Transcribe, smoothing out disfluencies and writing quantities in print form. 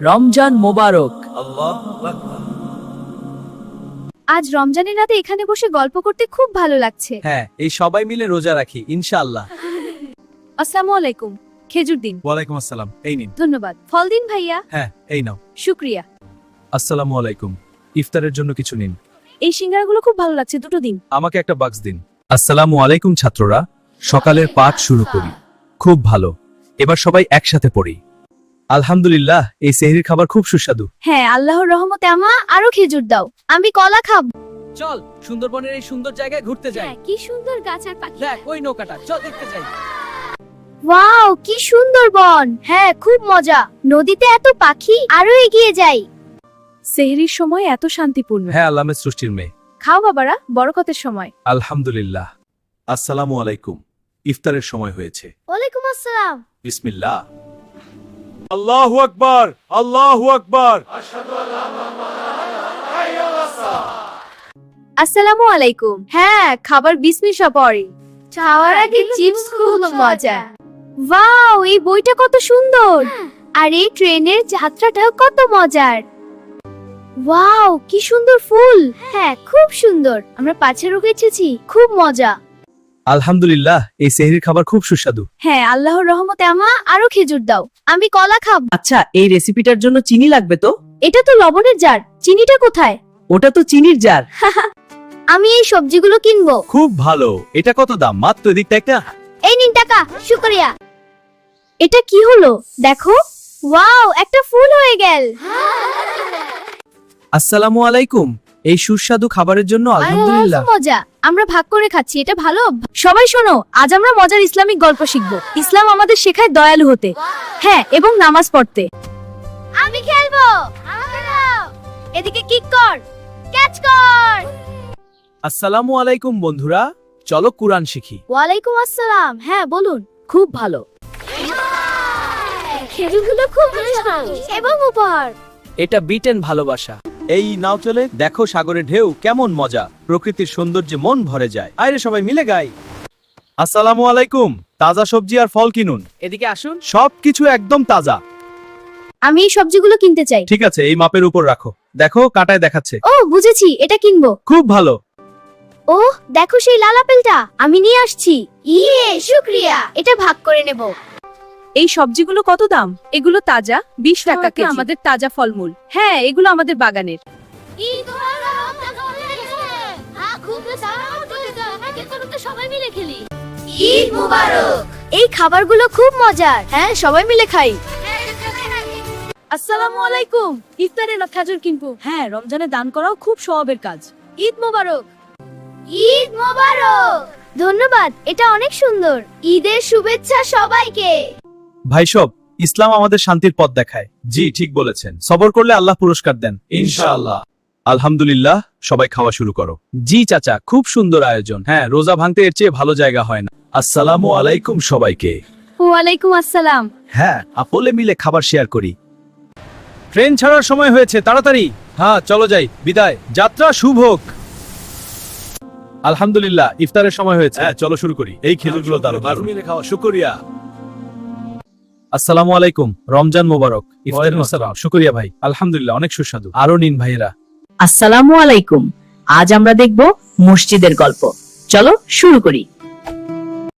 রমজান মোবারক। আজ রমজানের রাতে এখানে বসে গল্প করতে খুব ভালো লাগছে। হ্যাঁ, এই সবাই মিলে রোজা রাখি ইনশাআল্লাহ। আসসালামু আলাইকুম। খেজুর দিন। ওয়ালাইকুম আসসালাম, এই নিন। ধন্যবাদ। ফল দিন ভাইয়া। হ্যাঁ, এই নাও। শুকরিয়া। আসসালামু আলাইকুম। ইফতারের জন্য কিছু নিন। এই সিঙ্গারাগুলো খুব ভালো লাগছে, দুটো দিন। আমাকে একটা বাক্স দিন। আসসালামু আলাইকুম ছাত্ররা, সকালের পাঠ শুরু করি। খুব ভালো, এবার সবাই একসাথে পড়ি। আলহামদুলিল্লাহ, এই সেহরির খাবার খুব সুস্বাদু। হ্যাঁ, আল্লাহর রহমতে আরো খেজুর দাও, আমি কলা খাব। চল সুন্দরবনের এই সুন্দর জায়গায় ঘুরতে যাই। হ্যাঁ, কি সুন্দর গাছ আর পাখি। দেখ ওই নৌকাটা, চল দেখতে যাই। ওয়াও, কি সুন্দর বন। হ্যাঁ, খুব মজা। নদীতে এত পাখি, আরো এগিয়ে যাই। সেহরির সময় এত শান্তিপূর্ণ। হ্যাঁ, আল্লাহের সৃষ্টির মেয়ে। খাও বাবারা, বরকতের সময়। আলহামদুলিল্লাহ। আসসালামু আলাইকুম। ইফতারের সময় হয়েছে। ওয়ালাইকুম আসসালাম। বিসমিল্লাহ। আল্লাহু আকবার, আল্লাহু আকবার। আসসালামু আলাইকুম। হ্যাঁ, খাবার বিসমিল্লাহ পরে। খাওয়ার আগে চিপস খুব মজা। ওয়াও, এই বইটা কত সুন্দর। আর এই ট্রেনের যাত্রাটাও কত মজার। ওয়াও, কি সুন্দর ফুল। হ্যাঁ, খুব সুন্দর। আমরা পাছে রুকেছি, খুব মজা। আলহামদুলিল্লাহ, এই সেহরির খাবার খুব সুস্বাদু। হ্যাঁ, আল্লাহর রহমতে আরো খেজুর দাও, আমি কলা খাব। আচ্ছা, এই রেসিপিটার জন্য চিনি লাগবে তো? এটা তো লবণের জার, চিনিটা কোথায়? ওটা তো চিনির জার। আমি এই সবজিগুলো কিনবো। খুব ভালো। এটা কত দাম? মাত্র এদিকটা একটা। এই নিন টাকা, শুকরিয়া। এটা কি হলো দেখো। ওয়াও, একটা ফুল হয়ে গেল। আসসালামু আলাইকুম। এই সুস্বাদু খাবারের জন্য আলহামদুলিল্লাহ। মজা, আমরা ভাগ করে খাচ্ছি, এটা ভালো অভ্যাস। সবাই শোনো, আজ আমরা মজার ইসলামিক গল্প শিখবো। ইসলাম আমাদের শেখায় দয়ালু হতে, হ্যাঁ, এবং নামাজ পড়তে। আমি খেলবো। আমাকে দাও। এদিকে কিক কর, ক্যাচ কর। আসসালামু আলাইকুম বন্ধুরা, চলো কুরআন শিখি। ওয়ালাইকুম আসসালাম। হ্যাঁ, বলুন। খুব ভালো। খেজুরগুলো খুব মিষ্টি এবং উপহার। এটা বিটেন ভালোবাসা। এই নাও চলে, দেখো সাগরের ঢেউ কেমন মজা। প্রকৃতির সৌন্দর্যে মন ভরে যায়। আরে সবাই মিলে গাই। আসসালামু আলাইকুম। তাজা সবজি আর ফল কিনুন। এদিকে আসুন। সবকিছু একদম তাজা। আমি এই সবজিগুলো কিনতে চাই। ঠিক আছে, এই মাপের উপর রাখো। দেখো কাটায় দেখাচ্ছে। ও, বুঝেছি, এটা কিনবো। খুব ভালো। ও, দেখো সেই লাল আপেলটা, আমি নিয়ে আসছি। ইয়ে, শুকরিয়া। এটা ভাগ করে নেব। এই সবজিগুলো কত দাম? এগুলো তাজা, 20 টাকা কেজি। আমাদের তাজা ফলমূল। হ্যাঁ, এগুলো আমাদের বাগানের। ঈদ মুবারক। এই খাবারগুলো খুব মজার। হ্যাঁ, সবাই মিলে খাই। আসসালামু আলাইকুম। ইফতারে খেজুর কিনবো। হ্যাঁ, রমজানে দান করাও খুব সওয়াবের কাজ। ঈদ মোবারক। ঈদ মোবারক। ধন্যবাদ, এটা অনেক সুন্দর। ঈদের শুভেচ্ছা সবাইকে। ভাই সব, ইসলাম আমাদের শান্তির পথ দেখায়। জি, ঠিক বলেছেন। সবর করলে আল্লাহ পুরস্কার দেন ইনশাআল্লাহ। আলহামদুলিল্লাহ, সবাই খাওয়া শুরু করো। জি চাচা, খুব সুন্দর আয়োজন। হ্যাঁ, রোজা ভাঙতে এর চেয়ে ভালো জায়গা হয় না। আসসালামু আলাইকুম সবাইকে। ওয়ালাইকুম আসসালাম। হ্যাঁ, আপলে মিলে খাবার শেয়ার করি। ট্রেন ছাড়ার সময় হয়েছে, তাড়াতাড়ি। হ্যাঁ, চলো যাই। বিদায়, যাত্রা শুভ হোক। আলহামদুলিল্লাহ, ইফতারের সময় হয়েছে। হ্যাঁ, চলো শুরু করি। এই খেজুরগুলো দারুণ মিলে খাওয়া, শুকরিয়া। আসসালামু আলাইকুম। রমজান মোবারক। ইফতারের সালাম। শুকরিয়া ভাই, আলহামদুলিল্লাহ, অনেক সুস্বাদু। আরো নিন ভাইয়েরা। আসসালামু আলাইকুম। আজ আমরা দেখব মসজিদের গল্প। চলো শুরু করি।